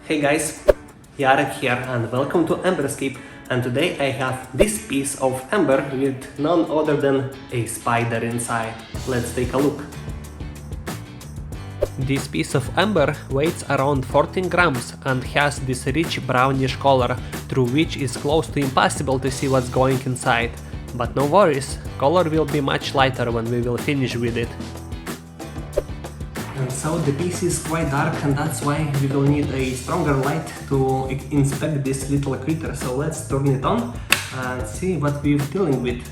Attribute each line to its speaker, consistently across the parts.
Speaker 1: Hey guys, Jarek here and welcome to Amberscape, and today I have this piece of amber with none other than a spider inside. Let's take a look. This piece of amber weighs around 14 grams and has this rich brownish color, through which is close to impossible to see what's going inside. But no worries, color will be much lighter when we will finish with it. And so the piece is quite dark, and that's why we will need a stronger light to inspect this little critter. So let's turn it on and see what we're dealing with.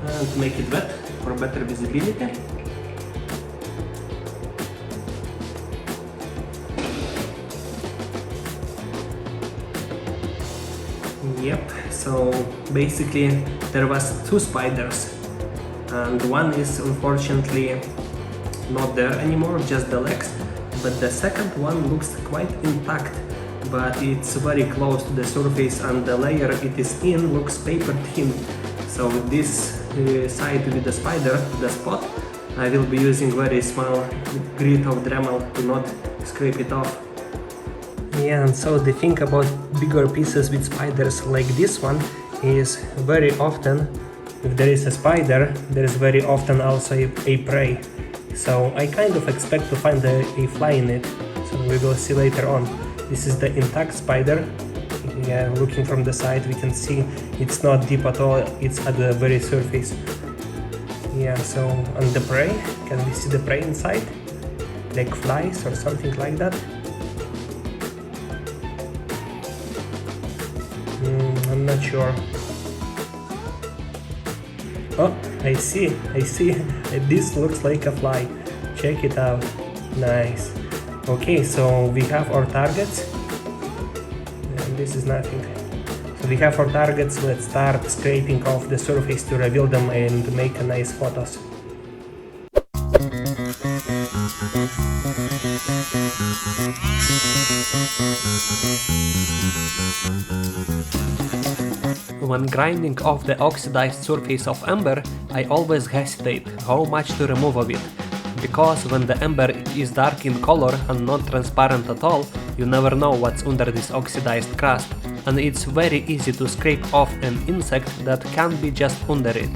Speaker 1: And make it wet for better visibility. Yep, so basically there was two spiders. And one is unfortunately not there anymore, just the legs, but the second one looks quite intact, but it's very close to the surface and the layer it is in looks paper thin. So with this side with the spider, the spot, I will be using very small grit of Dremel to not scrape it off. Yeah, and so the thing about bigger pieces with spiders like this one is very often if there is a spider, there is very often also a prey. So I kind of expect to find a fly in it, so we will see later on. This is the intact spider. Yeah, looking from the side we can see it's not deep at all, it's at the very surface. Yeah, so on the prey, can we see the prey inside? Like flies or something like that? I'm not sure. Oh, I see, this looks like a fly. Check it out, nice. Okay, so we have our targets, and this is nothing. So we have our targets, let's start scraping off the surface to reveal them and make a nice photos. When grinding off the oxidized surface of amber, I always hesitate how much to remove of it, because when the amber is dark in color and not transparent at all, you never know what's under this oxidized crust, and it's very easy to scrape off an insect that can be just under it.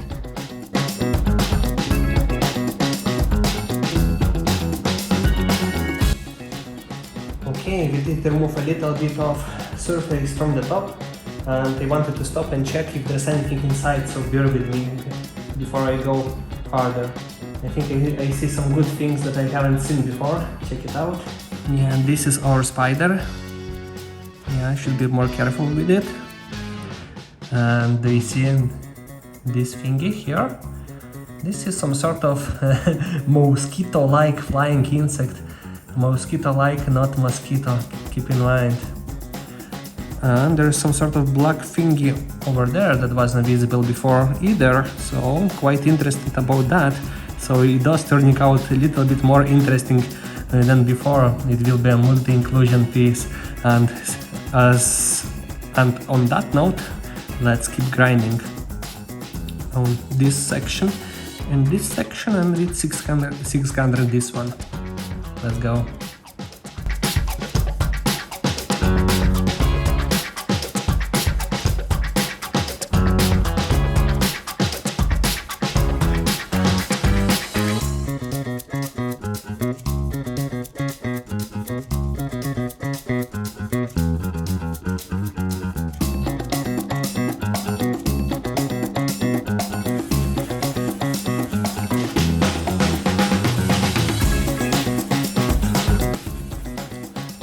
Speaker 1: Okay, we did remove a little bit of surface from the top, and I wanted to stop and check if there's anything inside, so bear with me before I go further. I think I see some good things that I haven't seen before. Check it out. Yeah, and this is our spider. Yeah, I should be more careful with it. And they see this thingy here. This is some sort of mosquito-like flying insect. Mosquito-like, not mosquito, keep in mind. And there's some sort of black thingy over there that wasn't visible before either, so quite interested about that. So it does turning out a little bit more interesting than before. It will be a multi-inclusion piece, and on that note, let's keep grinding on this section and this section, and with 600 this one. Let's go.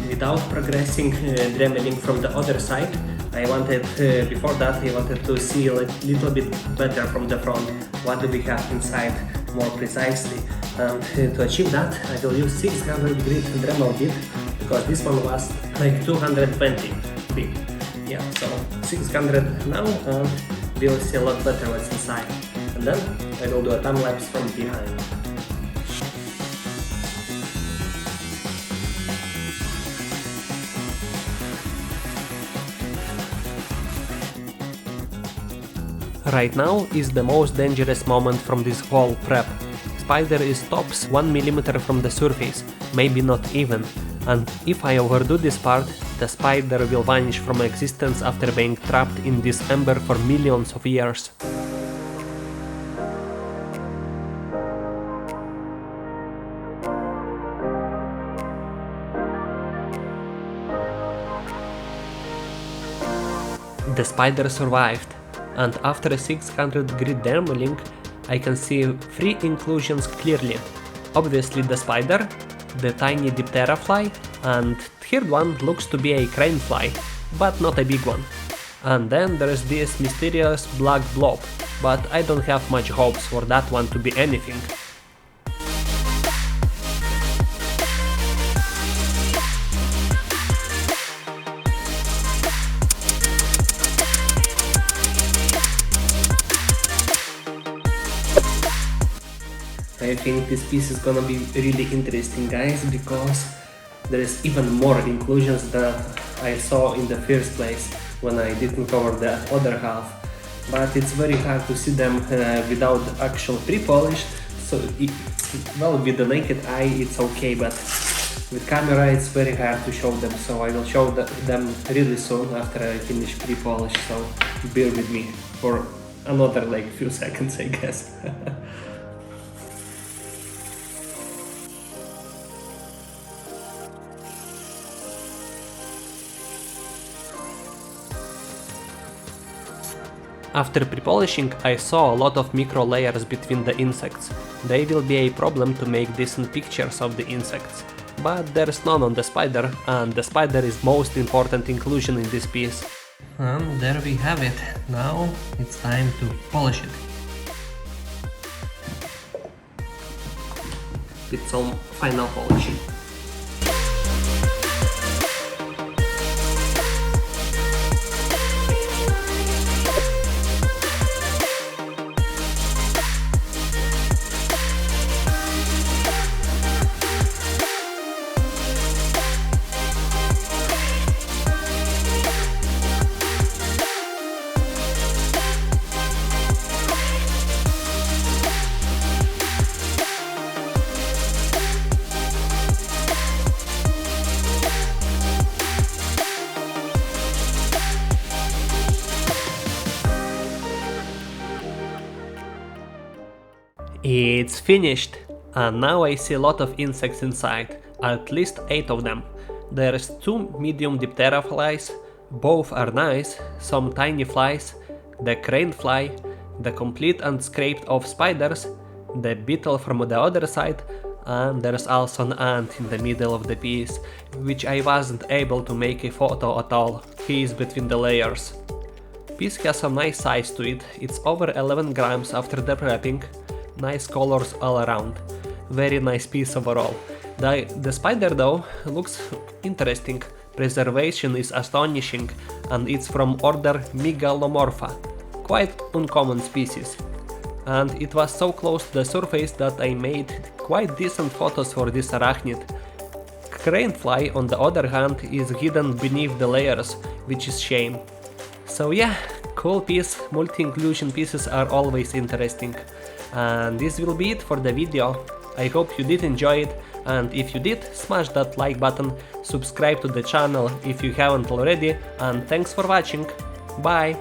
Speaker 1: Without progressing dremeling from the other side, I wanted, before that, I wanted to see a little bit better from the front what do we have inside more precisely. And to achieve that, I will use 600 grit Dremel bit, because this one was like 220 bit. Yeah, so 600 now, and we'll see a lot better what's inside. And then I will do a time lapse from behind. Right now is the most dangerous moment from this whole prep. spider is tops 1 mm from the surface, maybe not even, and if I overdo this part, the spider will vanish from existence after being trapped in this amber for millions of years. The spider survived, and after 600 degree dermaling, I can see 3 inclusions clearly. Obviously the spider, the tiny diptera fly, and third one looks to be a crane fly, but not a big one. And then there's this mysterious black blob, but I don't have much hopes for that one to be anything. I think this piece is gonna be really interesting, guys, because there is even more inclusions than I saw in the first place when I didn't cover the other half. But it's very hard to see them without actual pre-polished, so well, with the naked eye it's okay, but with camera it's very hard to show them, so I will show them really soon after I finish pre-polish, so bear with me for another like few seconds, I guess. After pre-polishing, I saw a lot of micro layers between the insects. They will be a problem to make decent pictures of the insects. But there's none on the spider, and the spider is most important inclusion in this piece. And there we have it. Now it's time to polish it. With some final polishing. It's finished! And now I see a lot of insects inside, at least 8 of them. There's 2 medium diptera flies, both are nice, some tiny flies, the crane fly, the complete unscraped off spiders, the beetle from the other side, and there's also an ant in the middle of the piece, which I wasn't able to make a photo at all, he is between the layers. Piece has a nice size to it, it's over 11 grams after the wrapping. Nice colors all around. Very nice piece overall. The spider though looks interesting. Preservation is astonishing, and it's from order Megalomorpha. Quite uncommon species. And it was so close to the surface that I made quite decent photos for this arachnid. Cranefly on the other hand is hidden beneath the layers, which is shame. So yeah, cool piece, multi-inclusion pieces are always interesting. And this will be it for the video. I hope you did enjoy it, and if you did, smash that like button, subscribe to the channel if you haven't already, and thanks for watching. Bye!